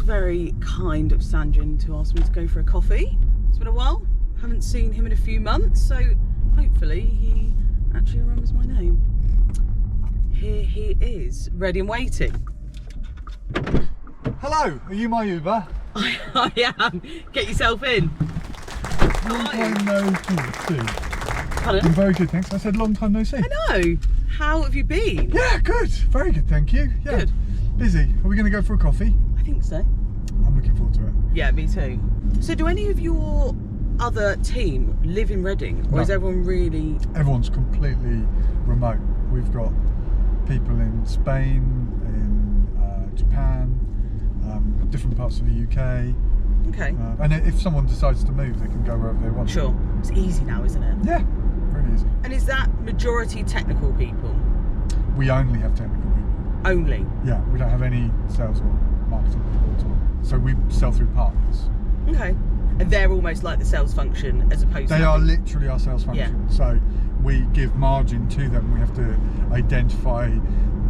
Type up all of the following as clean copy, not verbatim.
very kind of Sandrijn to ask me to go for a coffee. It's been a while. Haven't seen him in a few months, so hopefully he actually remembers my name. Here he is, ready and waiting. Hello, are you my Uber? I am. Get yourself in. Long time no see. Pardon? I'm very good, thanks. I said long time no see. I know. How have you been? Yeah, good. Very good, thank you. Yeah. Good. Busy. Are we going to go for a coffee? I think so. I'm looking forward to it. Yeah, me too. So do any of your other team live in Reading, or No. is everyone really... Everyone's completely remote. We've got people in Spain, in Japan, different parts of the UK. Okay. And if someone decides to move, they can go wherever they want. Sure. It's easy now, isn't it? Yeah, really easy. And is that majority technical people? We only have technical people. Only? Yeah, we don't have any sales or marketing people at all. So we sell through partners. Okay. And they're almost like the sales function as opposed to... They are literally our sales function. Yeah. So we give margin to them. We have to identify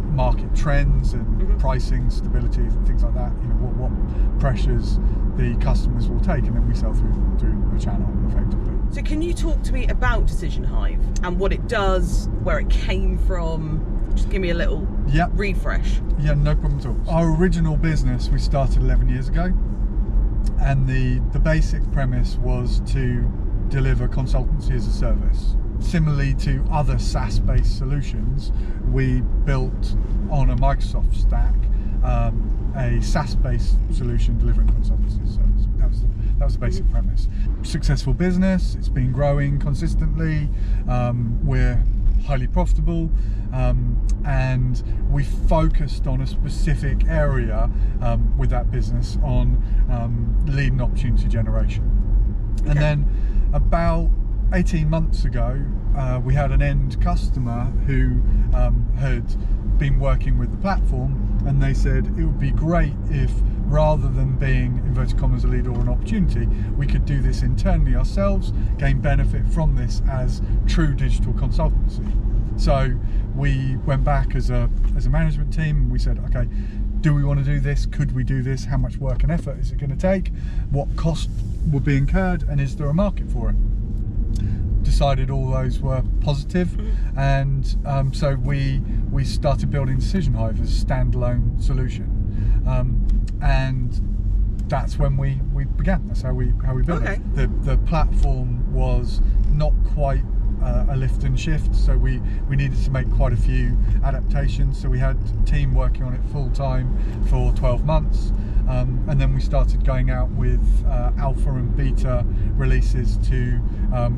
market trends and pricing, stability, and things like that. You know, what pressures the customers will take, and then we sell through a channel effectively. So can you talk to me about Decision Hive and what it does, where it came from? Just give me a little refresh. Yeah, no problem at all. Our original business we started 11 years ago, and the basic premise was to deliver consultancy as a service. Similarly to other SaaS-based solutions, we built on a Microsoft stack a SaaS-based solution delivering consultancy as a service. That was the basic premise. Successful business, it's been growing consistently, we're highly profitable, and we focused on a specific area with that business on lead and opportunity generation. Okay. And then about 18 months ago, we had an end customer who had been working with the platform, and they said it would be great if, rather than being, inverted commas, a lead or an opportunity, we could do this internally ourselves, gain benefit from this as true digital consultancy. So we went back as a management team, and we said, okay, do we want to do this? Could we do this? How much work and effort is it going to take? What cost will be incurred, and is there a market for it? Decided all those were positive, and so we started building Decision Hive as a standalone solution, and that's when we began. That's how we built it. The platform was not quite a lift and shift, so we needed to make quite a few adaptations. So we had a team working on it full time for 12 months, and then we started going out with alpha and beta releases to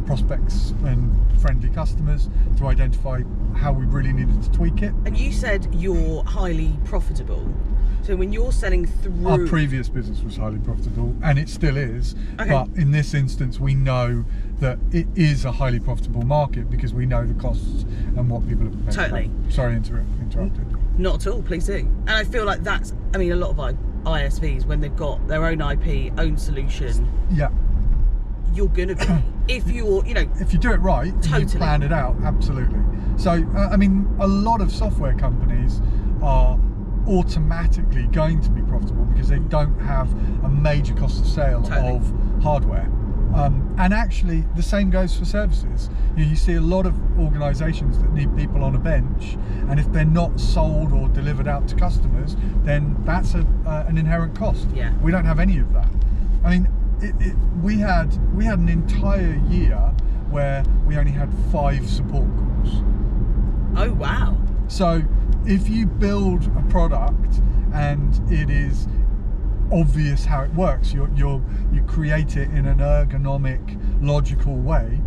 prospects and friendly customers to identify how we really needed to tweak it. And you said you're highly profitable. So when you're selling through... Our previous business was highly profitable, and it still is. Okay. But in this instance, we know that it is a highly profitable market because we know the costs and what people are prepared to pay. Sorry, interrupted. Not at all, please do. And I feel like that's, I mean, a lot of ISVs, when they've got their own IP, own solution, you're gonna be, if you're, if you do it right, totally. You plan it out, absolutely. So, I mean, a lot of software companies are automatically going to be profitable because they don't have a major cost of sale of hardware. And actually, the same goes for services. You see a lot of organisations that need people on a bench, and if they're not sold or delivered out to customers, then that's an inherent cost. Yeah. We don't have any of that. I mean, we had an entire year where we only had 5 support calls. Oh wow! So if you build a product and it is obvious how it works, you create it in an ergonomic, logical way,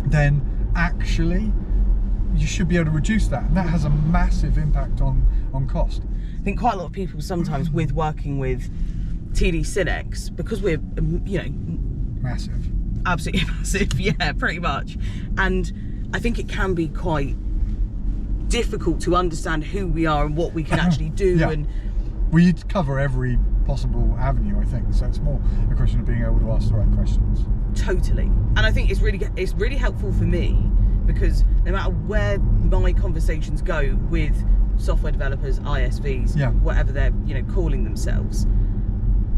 then actually you should be able to reduce that, and that has a massive impact on cost. I think quite a lot of people sometimes with working with TD Synex, because we're massive, absolutely massive, yeah, pretty much, and I think it can be quite difficult to understand who we are and what we can actually do. And we cover every possible avenue, I think, so it's more a question of being able to ask the right questions. Totally. And I think it's really helpful for me, because no matter where my conversations go with software developers, ISVs, whatever they're calling themselves,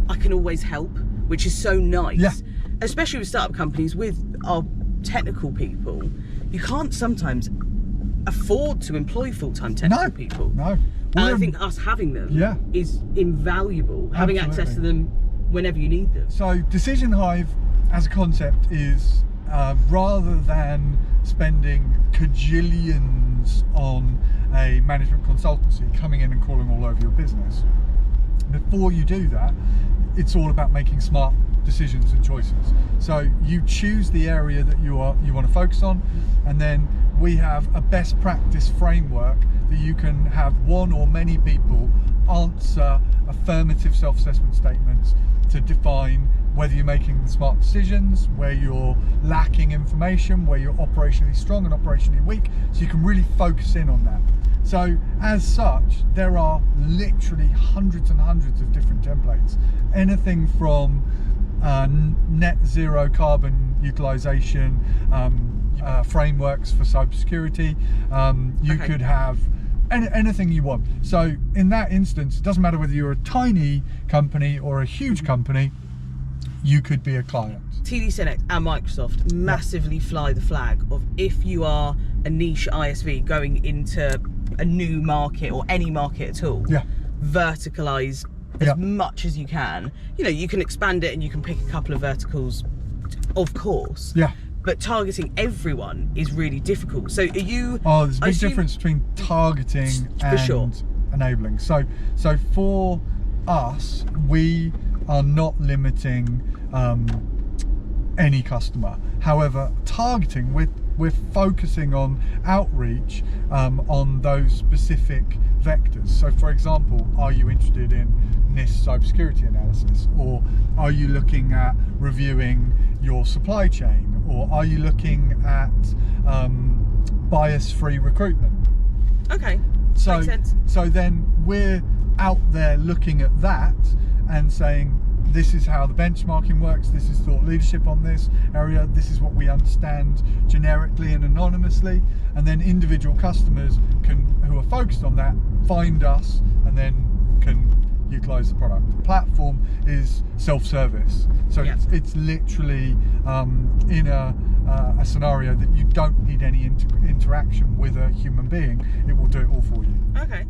I can always help, which is so nice. Yeah. Especially with startup companies, with our technical people, you can't sometimes afford to employ full-time technical people. No. And I think us having them is invaluable. Having access to them whenever you need them. So Decision Hive as a concept is rather than spending cajillions on a management consultancy coming in and crawling all over your business, before you do that, it's all about making smart decisions and choices. So you choose the area that you want to focus on, and then we have a best practice framework that you can have one or many people answer affirmative self-assessment statements to define whether you're making the smart decisions, where you're lacking information, where you're operationally strong and operationally weak, so you can really focus in on that. So as such, there are literally hundreds and hundreds of different templates, anything from net zero carbon utilization frameworks for cybersecurity. You could have anything you want. So in that instance, it doesn't matter whether you're a tiny company or a huge company, you could be a client. TD SYNNEX and Microsoft massively fly the flag of, if you are a niche ISV going into a new market or any market at all, verticalize as much as you can. You know, you can expand it and you can pick a couple of verticals, of course. Yeah. But targeting everyone is really difficult. So are you... Oh, there's a big difference between targeting and enabling. So for us, we are not limiting any customer. However, targeting, we're focusing on outreach on those specific vectors. So for example, are you interested in NIST cybersecurity analysis, or are you looking at reviewing your supply chain, or are you looking at bias-free recruitment? Okay, so makes sense. So then we're out there looking at that and saying, this is how the benchmarking works, this is thought leadership on this area, this is what we understand generically and anonymously, and then individual customers who are focused on that find us and then can utilize the product. The platform is self-service, so it's literally in a scenario that you don't need any interaction with a human being. It will do it all for you. Okay.